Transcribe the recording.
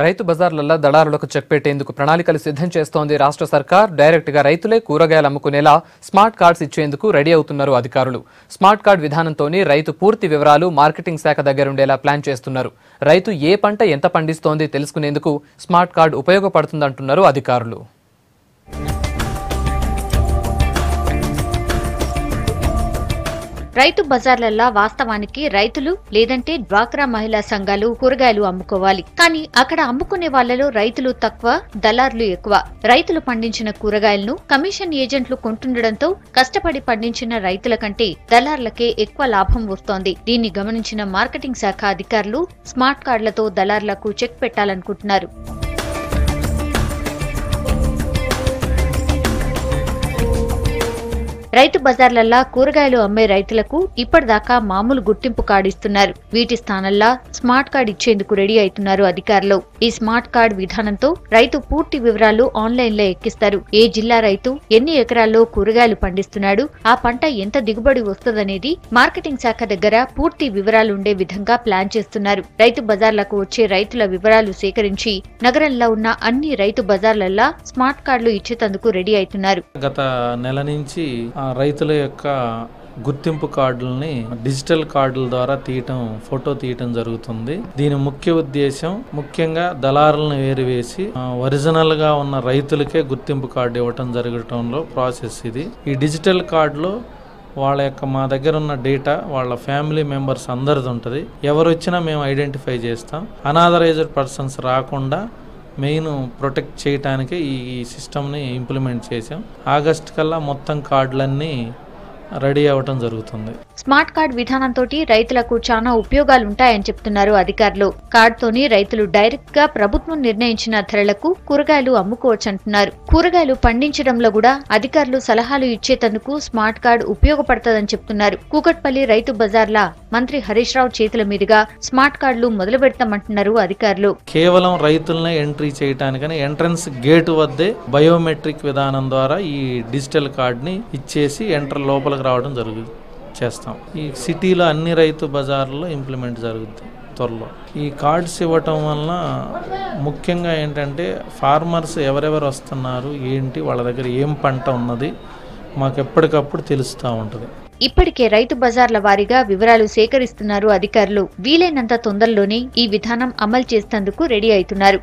రైతు బజార్లలో దళారులకు చెక్ పెట్టేందుకు ప్రణాళికలు సిద్ధం చేస్తోంది రాష్ట్ర సర్కార్. డైరెక్ట్ గా రైతులే కూరగాయలు అమ్ముకునేలా స్మార్ట్ కార్డ్స్ ఇచ్చేందుకు రెడీ అవుతున్నారు అధికారులు. స్మార్ట్ కార్డ్ విధానంతోనే రైతు పూర్తి వివరాలు మార్కెటింగ్ శాఖ దగ్గరుండేలా ప్లాన్ చేస్తున్నారు. రైతు ఏ పంట ఎంత పండిస్తోంది తెలుసుకునేందుకు స్మార్ట్ కార్డ్ ఉపయోగపడుతుందంటున్నారు అధికారులు. రైతు బజార్లల్లా వాస్తవానికి రైతులు లేదంటే డ్వాక్రా మహిళా సంఘాలు కూరగాయలు అమ్ముకోవాలి. కానీ అక్కడ అమ్ముకునే వాళ్లలో రైతులు తక్కువ, దళార్లు ఎక్కువ. రైతులు పండించిన కూరగాయలను కమిషన్ ఏజెంట్లు కొంటుండటంతో కష్టపడి పండించిన రైతుల కంటే దళార్లకే ఎక్కువ లాభం వస్తోంది. దీన్ని గమనించిన మార్కెటింగ్ శాఖ అధికారులు స్మార్ట్ కార్డులతో దళార్లకు చెక్ పెట్టాలనుకుంటున్నారు. రైతు బజార్లల్లా కూరగాయలు అమ్మే రైతులకు ఇప్పటిదాకా మామూలు గుర్తింపు కార్డు ఇస్తున్నారు. వీటి స్థానంలో స్మార్ట్ కార్డు ఇచ్చేందుకు రెడీ అవుతున్నారు అధికారులు. ఈ స్మార్ట్ కార్డు విధానంతో రైతు పూర్తి వివరాలు ఆన్లైన్ లో ఎక్కిస్తారు. ఏ జిల్లా రైతు ఎన్ని ఎకరాల్లో కూరగాయలు పండిస్తున్నాడు, ఆ పంట ఎంత దిగుబడి వస్తుందనేది మార్కెటింగ్ శాఖ దగ్గర పూర్తి వివరాలు ఉండే విధంగా ప్లాన్ చేస్తున్నారు. రైతు బజార్లకు వచ్చే రైతుల వివరాలు సేకరించి నగరంలో ఉన్న అన్ని రైతు బజార్లల్లా స్మార్ట్ కార్డులు ఇచ్చేందుకు రెడీ అవుతున్నారు. గత నెల నుంచి రైతుల యొక్క గుర్తింపు కార్డులని డిజిటల్ కార్డుల ద్వారా ఫోటో తీయటం జరుగుతుంది. దీని ముఖ్య ఉద్దేశం ముఖ్యంగా దళారులను వేరువేసి ఒరిజినల్ గా ఉన్న రైతులకే గుర్తింపు కార్డు ఇవ్వటం జరగటంలో ప్రాసెస్ ఇది. ఈ డిజిటల్ కార్డులో వాళ్ళ యొక్క మా దగ్గర ఉన్న డేటా వాళ్ళ ఫ్యామిలీ మెంబర్స్ అందరిది ఉంటుంది. ఎవరు వచ్చినా మేము ఐడెంటిఫై చేస్తాం. అనాథరైజ్డ్ పర్సన్స్ రాకుండా మెయిన్ ప్రొటెక్ట్ చేయడానికి ఈ సిస్టమ్ని ఇంప్లిమెంట్ చేసాం. ఆగస్టు కల్లా మొత్తం కార్డులన్నీ రెడీ అవ్వటం జరుగుతుంది. స్మార్ట్ కార్డ్ విధానంతో రైతులకు చాలా ఉపయోగాలుంటాయని చెప్తున్నారు అధికారులు. కార్డుతోని రైతులు డైరెక్ట్ గా ప్రభుత్వం నిర్ణయించిన ధరలకు కూరగాయలు అమ్ముకోవచ్చంటున్నారు. కూరగాయలు పండించడంలో కూడా అధికారులు సలహాలు ఇచ్చేందుకు స్మార్ట్ కార్డ్ ఉపయోగపడుతుందని చెప్తున్నారు. కూకట్పల్లి రైతు బజార్ల మంత్రి హరీష్ రావు చేతుల మీదుగా స్మార్ట్ కార్డులు మొదలు పెడతామంటున్నారు అధికారులు. కేవలం రైతులనే ఎంట్రీ చేయడానికని ఎంట్రన్స్ గేటు వద్దే బయోమెట్రిక్ విధానం ద్వారా ఈ డిజిటల్ కార్డుని ఇచ్చేసి లోపల రావడం చేస్తాం. ఈ సిటీలో అన్ని రైతు బజార్లలో ఇంప్లిమెంట్ జరుగుతుంది త్వరలో. ఈ కార్డ్స్ ఇవ్వటం వలన ముఖ్యంగా ఏంటంటే ఫార్మర్స్ ఎవరెవరు వస్తున్నారు, ఏంటి, వాళ్ళ దగ్గర ఏం పంట ఉన్నది మాకు ఎప్పటికప్పుడు తెలుస్తూ ఉంటుంది. ఇప్పటికే రైతు బజార్ల వారీగా వివరాలు సేకరిస్తున్నారు అధికారులు. వీలైనంత తొందరలోనే ఈ విధానం అమలు చేసేందుకు రెడీ అవుతున్నారు.